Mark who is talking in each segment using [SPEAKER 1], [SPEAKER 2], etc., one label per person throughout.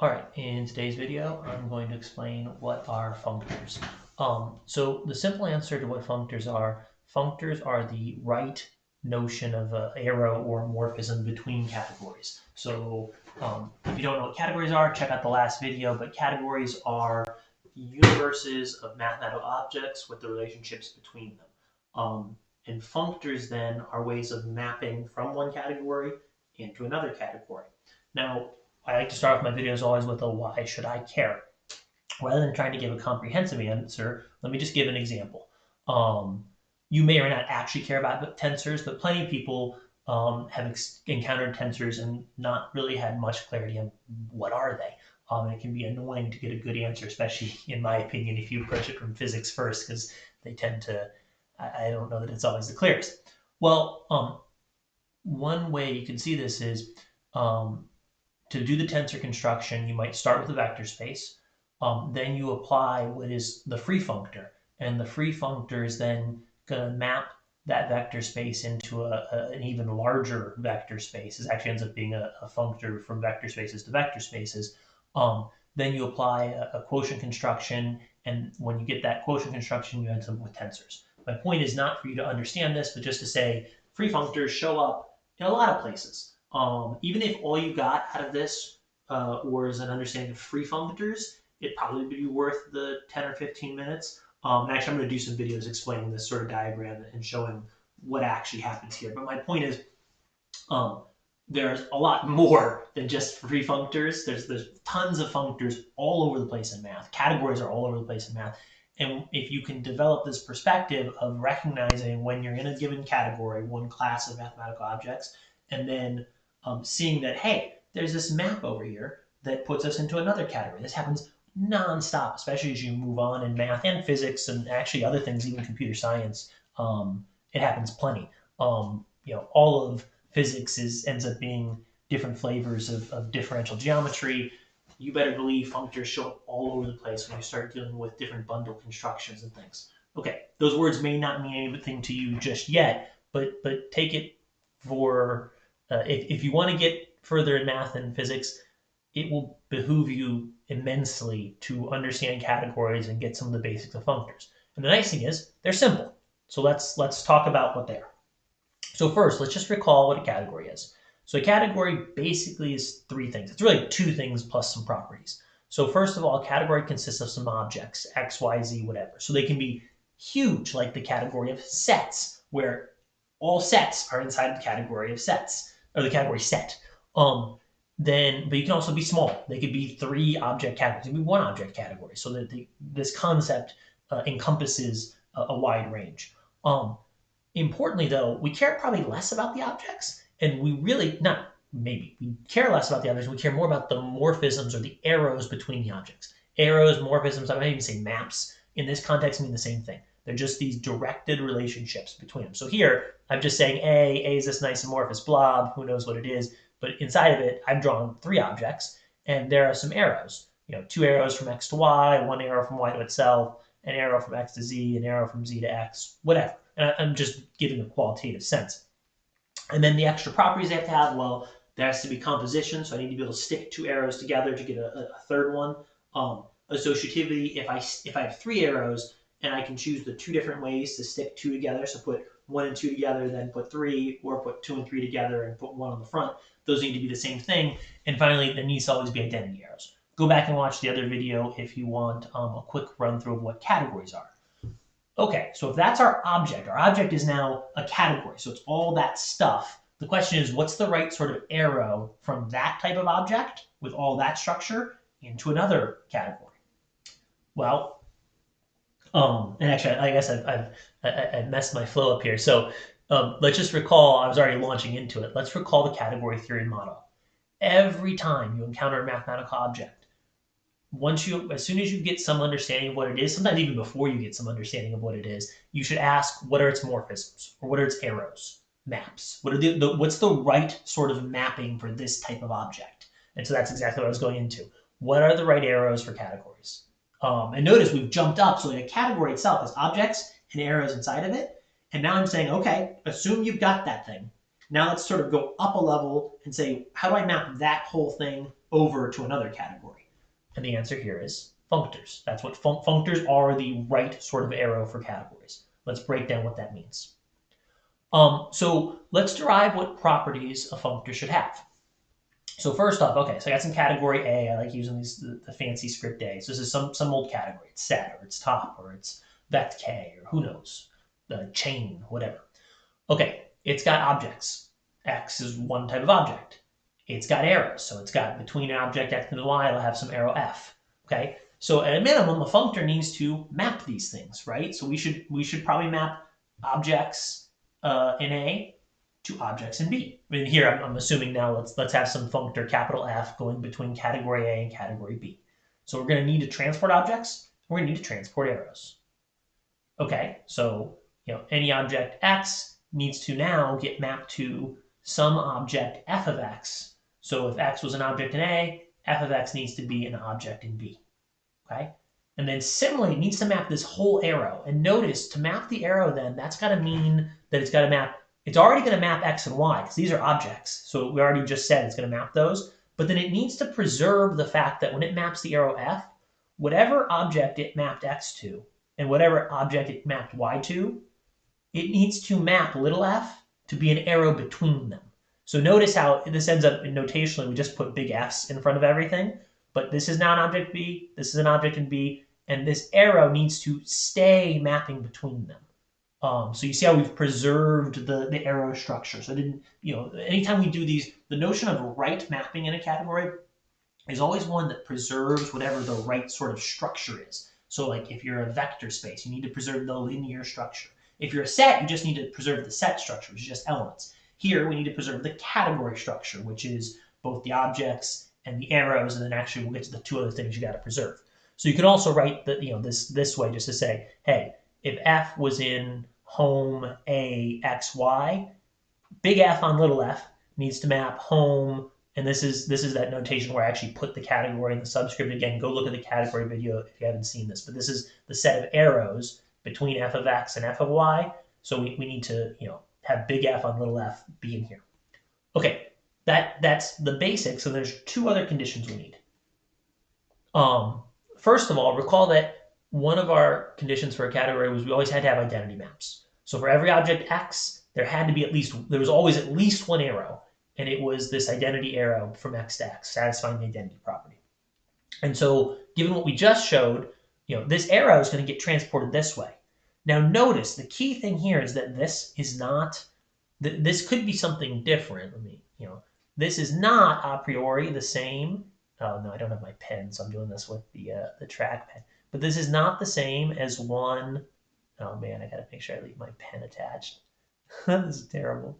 [SPEAKER 1] All right, in today's video, I'm going to explain what are functors. So the simple answer to what functors are the right notion of an arrow or morphism between categories. So if you don't know what categories are, check out the last video, but categories are universes of mathematical objects with the relationships between them. And functors then are ways of mapping from one category into another category. Now, I like to start off my videos always with a why should I care? Rather than trying to give a comprehensive answer, let me just give an example. Um, you may or not actually care about tensors, but plenty of people have encountered tensors and not really had much clarity on what are they. It can be annoying to get a good answer, especially in my opinion, if you approach it from physics first, because they tend to, I don't know that it's always the clearest. Well, one way you can see this is um, to do the tensor construction, you might start with a vector space. Then you apply what is the free functor. And the free functor is then going to map that vector space into an even larger vector space. It actually ends up being a functor from vector spaces to vector spaces. Then you apply a quotient construction. And when you get that quotient construction, you end up with tensors. My point is not for you to understand this, but just to say free functors show up in a lot of places. Even if all you got out of this was an understanding of free functors, it'd probably be worth the 10 or 15 minutes. And actually, I'm going to do some videos explaining this sort of diagram and showing what actually happens here. But my point is, um, there's a lot more than just free functors. There's tons of functors all over the place in math. Categories are all over the place in math. And if you can develop this perspective of recognizing when you're in a given category, one class of mathematical objects, and then seeing that, hey, there's this map over here that puts us into another category. This happens nonstop, especially as you move on in math and physics and actually other things, even computer science. It happens plenty. All of physics ends up being different flavors of differential geometry. You better believe functors show up all over the place when you start dealing with different bundle constructions and things. Okay, those words may not mean anything to you just yet, but take it for if you want to get further in math and physics, it will behoove you immensely to understand categories and get some of the basics of functors. And the nice thing is they're simple. So let's talk about what they are. So first, let's just recall what a category is. So a category basically is three things. It's really two things plus some properties. So first of all, a category consists of some objects, X, Y, Z, whatever. So they can be huge, like the category of sets, where all sets are inside the category of sets, or the category set. But you can also be small. They could be three object categories. It could be one object category. So that this concept encompasses a wide range. Importantly, though, we care probably less about the objects, and we really not maybe we care less about the objects. We care more about the morphisms or the arrows between the objects. Arrows, morphisms. I might even say maps. In this context, mean the same thing. They're just these directed relationships between them. So here, I'm just saying A is this nice amorphous blob. Who knows what it is? But inside of it, I've drawn three objects, and there are some arrows. Two arrows from X to Y, one arrow from Y to itself, an arrow from X to Z, an arrow from Z to X, whatever. And I'm just giving a qualitative sense. And then the extra properties they have to have, well, there has to be composition, so I need to be able to stick two arrows together to get a third one. Associativity, if I have three arrows and I can choose the two different ways to stick two together, so put one and two together, then put three, or put two and three together and put one on the front, those need to be the same thing. And finally, there needs to always be identity arrows. Go back and watch the other video if you want a quick run through of what categories are. Okay, so if that's our object is now a category. So it's all that stuff. The question is, what's the right sort of arrow from that type of object with all that structure into another category? Well, and actually, I guess I've messed my flow up here. So let's just recall, I was already launching into it. Let's recall the category theory model. Every time you encounter a mathematical object, as soon as you get some understanding of what it is, sometimes even before you get some understanding of what it is, you should ask what are its morphisms or what are its arrows, maps. What's the right sort of mapping for this type of object? And so that's exactly what I was going into. What are the right arrows for categories? And notice we've jumped up. So a category itself has objects and arrows inside of it. And now I'm saying, okay, assume you've got that thing. Now let's sort of go up a level and say, how do I map that whole thing over to another category? And the answer here is functors. That's what functors are, the right sort of arrow for categories. Let's break down what that means. So let's derive what properties a functor should have. So first off, okay, so I got some category A. I like using the fancy script A. So this is some old category. It's set, or it's top, or it's vect k, or who knows, the chain, whatever. Okay, it's got objects. X is one type of object. It's got arrows, so it's got between an object X and Y, it'll have some arrow F. Okay, so at a minimum, a functor needs to map these things, right? So we should probably map objects in A to objects in B. I mean, here I'm assuming now let's have some functor capital F going between category A and category B. So we're going to need to transport objects. We're going to need to transport arrows. Okay, so any object X needs to now get mapped to some object F of X. So if X was an object in A, F of X needs to be an object in B. Okay, and then similarly, it needs to map this whole arrow. And notice, to map the arrow then, that's got to mean that it's got to map, it's already going to map X and Y, because these are objects. So we already just said it's going to map those. But then it needs to preserve the fact that when it maps the arrow F, whatever object it mapped X to, and whatever object it mapped Y to, it needs to map little f to be an arrow between them. So notice how this ends up in notationally, we just put big F's in front of everything, but this is now an object B, this is an object in B, and this arrow needs to stay mapping between them. So you see how we've preserved the arrow structure. So anytime we do these, the notion of right mapping in a category is always one that preserves whatever the right sort of structure is. So like if you're a vector space, you need to preserve the linear structure. If you're a set, you just need to preserve the set structure, which is just elements. Here, we need to preserve the category structure, which is both the objects and the arrows, and then actually we'll get to the two other things you got to preserve. So you can also write this way, just to say, hey, if F was in home A X Y, big F on little f needs to map home, and this is that notation where I actually put the category in the subscript. Again, go look at the category video if you haven't seen this, but this is the set of arrows between f of x and f of y. So we need to have big F on little f be in here. Okay, that's the basics. So there's two other conditions we need. First of all, recall that one of our conditions for a category was we always had to have identity maps. So for every object X, there was always at least one arrow, and it was this identity arrow from X to X, satisfying the identity property. And so given what we just showed, this arrow is going to get transported this way. Now notice the key thing here is that this is not, this could be something different. This is not a priori the same. Oh no, I don't have my pen, so I'm doing this with the trackpad. But this is not the same as one. Oh man, I gotta make sure I leave my pen attached. This is terrible.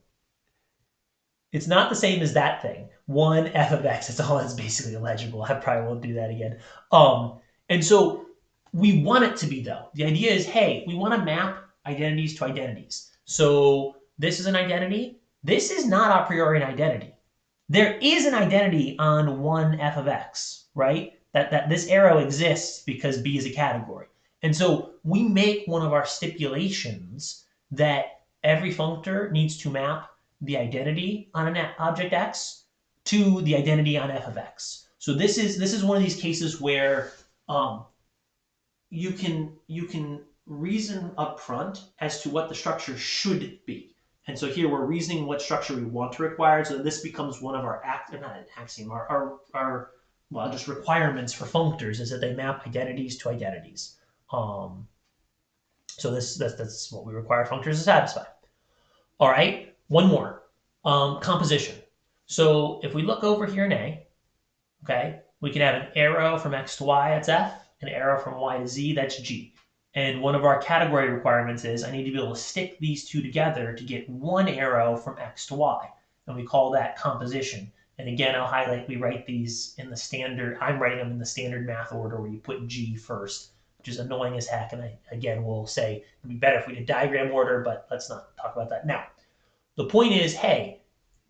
[SPEAKER 1] It's not the same as that thing. One f of x, that's all that's basically illegible. I probably won't do that again. And so we want it to be though. The idea is, hey, we want to map identities to identities. So this is an identity. This is not a priori an identity. There is an identity on one f of x, right? That this arrow exists because B is a category. And so we make one of our stipulations that every functor needs to map the identity on an object x to the identity on f of x. So this is one of these cases where you can reason up front as to what the structure should be. And so here we're reasoning what structure we want to require. So this becomes one of our just requirements for functors is that they map identities to identities. So that's what we require functors to satisfy. All right, one more. Composition. So if we look over here in A, okay, we can have an arrow from X to Y, that's F, an arrow from Y to Z, that's G. And one of our category requirements is I need to be able to stick these two together to get one arrow from X to Y. And we call that composition. And again, I'll highlight, we write these in the standard, I'm writing them in the standard math order where you put G first, which is annoying as heck. And again, we'll say it'd be better if we did diagram order, but let's not talk about that now. The point is, hey,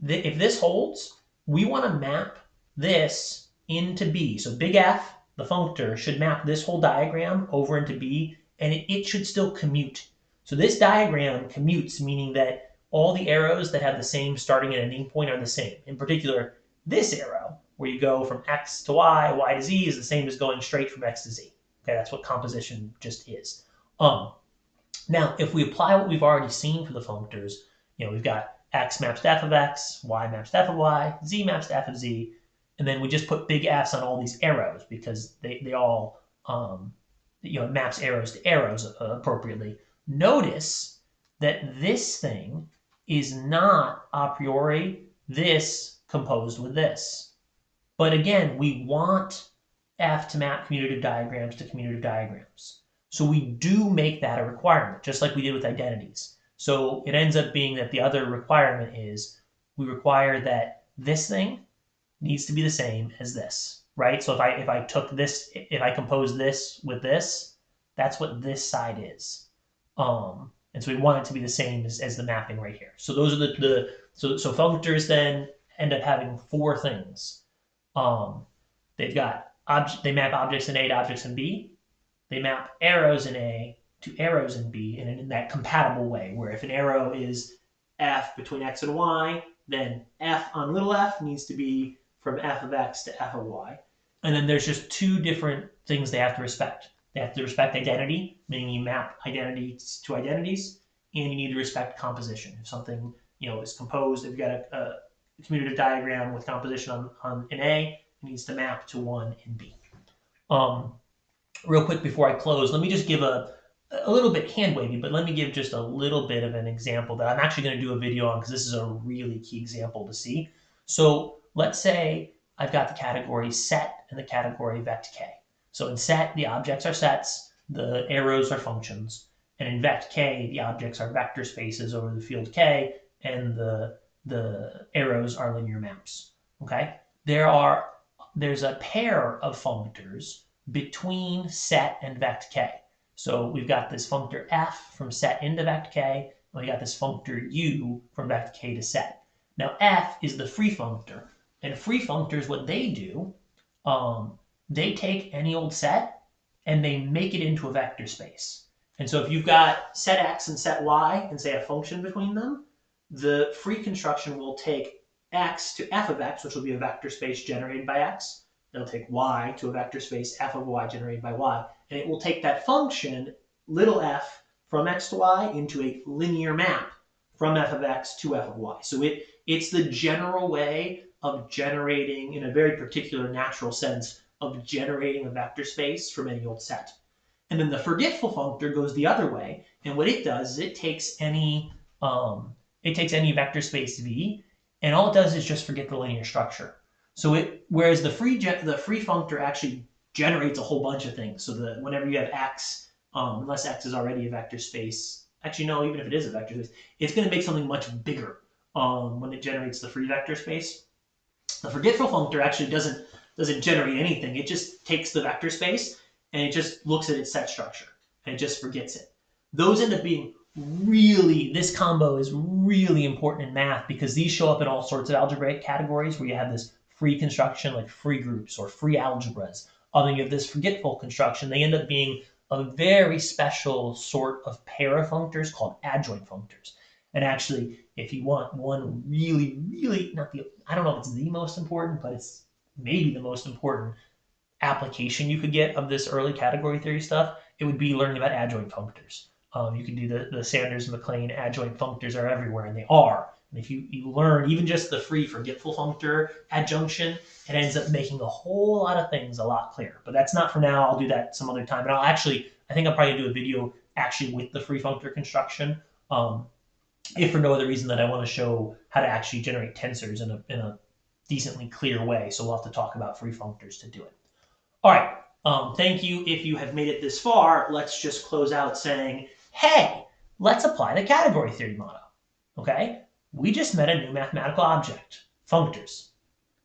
[SPEAKER 1] if this holds, we want to map this into B. So big F, the functor, should map this whole diagram over into B, and it should still commute. So this diagram commutes, meaning that all the arrows that have the same starting and ending point are the same. In particular, this arrow, where you go from X to Y, Y to Z, is the same as going straight from X to Z. Okay, that's what composition just is. Now, if we apply what we've already seen for the functors, we've got X maps to f of X, Y maps to f of Y, Z maps to f of Z, and then we just put big Fs on all these arrows because they all, it maps arrows to arrows appropriately. Notice that this thing is not a priori this composed with this. But again, we want F to map commutative diagrams to commutative diagrams. So we do make that a requirement, just like we did with identities. So it ends up being that the other requirement is we require that this thing needs to be the same as this, right? So if I took this, if I compose this with this, that's what this side is. And so we want it to be the same as the mapping right here. So those are so functors then end up having four things. They've got they map objects in A to objects in B. They map arrows in A to arrows in B, and in that compatible way, where if an arrow is F between X and Y, then F on little f needs to be from f of X to f of Y. And then there's just two different things they have to respect. They have to respect identity, meaning you map identities to identities, and you need to respect composition. If something is composed, if you've got a commutative diagram with composition in A, it needs to map to one in B. Real quick before I close, let me just give a little bit hand wavy, but let me give just a little bit of an example that I'm actually going to do a video on because this is a really key example to see. So let's say I've got the category set and the category vect k. So in set, the objects are sets, the arrows are functions, and in vect k, the objects are vector spaces over the field k, and the arrows are linear maps. Okay, there's a pair of functors between set and vect k. So we've got this functor f from set into vect k, and we got this functor u from vect k to set. Now f is the free functor, and free functors, what they do, they take any old set and they make it into a vector space. And so if you've got set x and set y and say a function between them, the free construction will take x to f of x, which will be a vector space generated by x. It'll take y to a vector space f of y generated by y. And it will take that function, little f, from x to y into a linear map from f of x to f of y. So it's the general way of generating, in a very particular natural sense, of generating a vector space from any old set. And then the forgetful functor goes the other way, and what it does is it takes any vector space v, and all it does is just forget the linear structure. So whereas the free functor actually generates a whole bunch of things. So whenever you have x, unless x is already a vector space, actually no, even if it is a vector space, it's going to make something much bigger when it generates the free vector space. The forgetful functor actually doesn't generate anything. It just takes the vector space and it just looks at its set structure and it just forgets it. Those end up being this combo is really important in math because these show up in all sorts of algebraic categories where you have this free construction like free groups or free algebras. Then you have this forgetful construction. They end up being a very special sort of pair of functors called adjoint functors. And actually, if you want one really, really, I don't know if it's the most important, but it's maybe the most important application you could get of this early category theory stuff, it would be learning about adjoint functors. You can do the Sanders-MacLean adjoint functors are everywhere, and they are. And if you learn even just the free forgetful functor adjunction, it ends up making a whole lot of things a lot clearer. But that's not for now. I'll do that some other time. And I think I'll probably do a video actually with the free functor construction, if for no other reason that I want to show how to actually generate tensors in a decently clear way. So we'll have to talk about free functors to do it. All right. Thank you. If you have made it this far, let's just close out saying, hey, let's apply the category theory motto. Okay? We just met a new mathematical object, functors.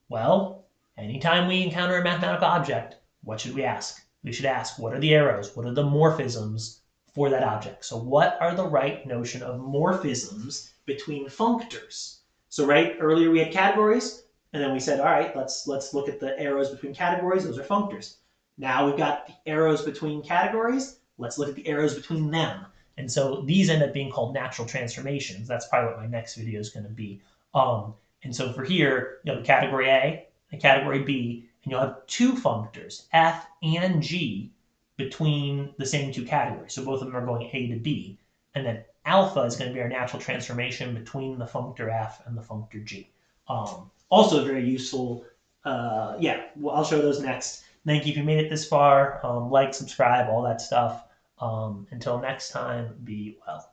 [SPEAKER 1] Well, anytime we encounter a mathematical object, what should we ask? We should ask, what are the arrows? What are the morphisms for that object? So what are the right notion of morphisms between functors? So earlier we had categories, and then we said, all right, let's look at the arrows between categories. Those are functors. Now we've got the arrows between categories. Let's look at the arrows between them. And so these end up being called natural transformations. That's probably what my next video is going to be. And so for here, you have category A and category B, and you'll have two functors, F and G, between the same two categories. So both of them are going A to B. And then alpha is going to be our natural transformation between the functor F and the functor G. Also very useful. Yeah, well, I'll show those next. Thank you if you made it this far. Like, subscribe, all that stuff. Until next time, be well.